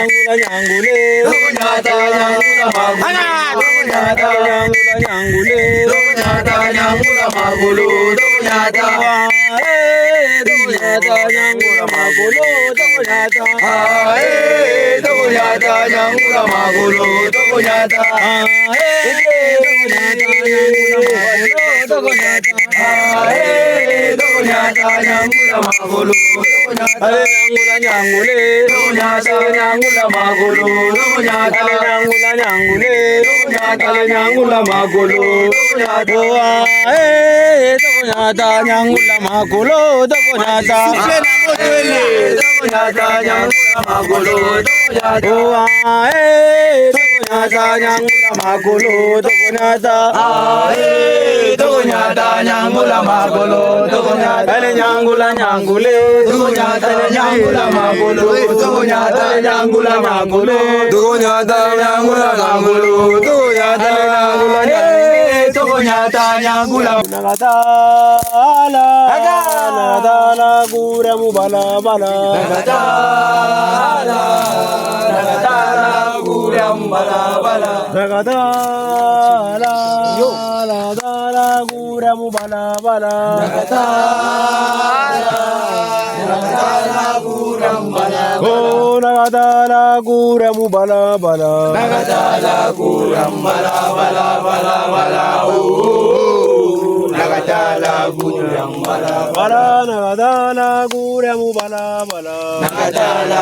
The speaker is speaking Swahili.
nyangula nyangule Donyata nyangula magulu Donyata nyangula magulu donyata Donyata nyangula magulu Donyata Donyata nyangula magulu ale nyangula nyangule Donyata nyangula magulu Donyata nyangula nyangule ale nyangula magulu Donyata donyata nyangula magulu donyata Donyata nyangula magulu Donyata donyata nyangula magulu donyata Donyata nyangula magulu Donyata ale nyangula nyangule Donyata nyangula magulu Donyata nyangula magulu Donyata nyangula magulu Donyata nyangula Donyata nyangula nagadala nagadala gura mubala bala Nagadala Nagadala guram bala bala nagadala nagadala gura mubala bala Nagadala guram bala oh nagadala gura mubala bala Nagadala guram bala bala bala bala Nagadala guram bala bala nagadala gura mubala bala Nagadala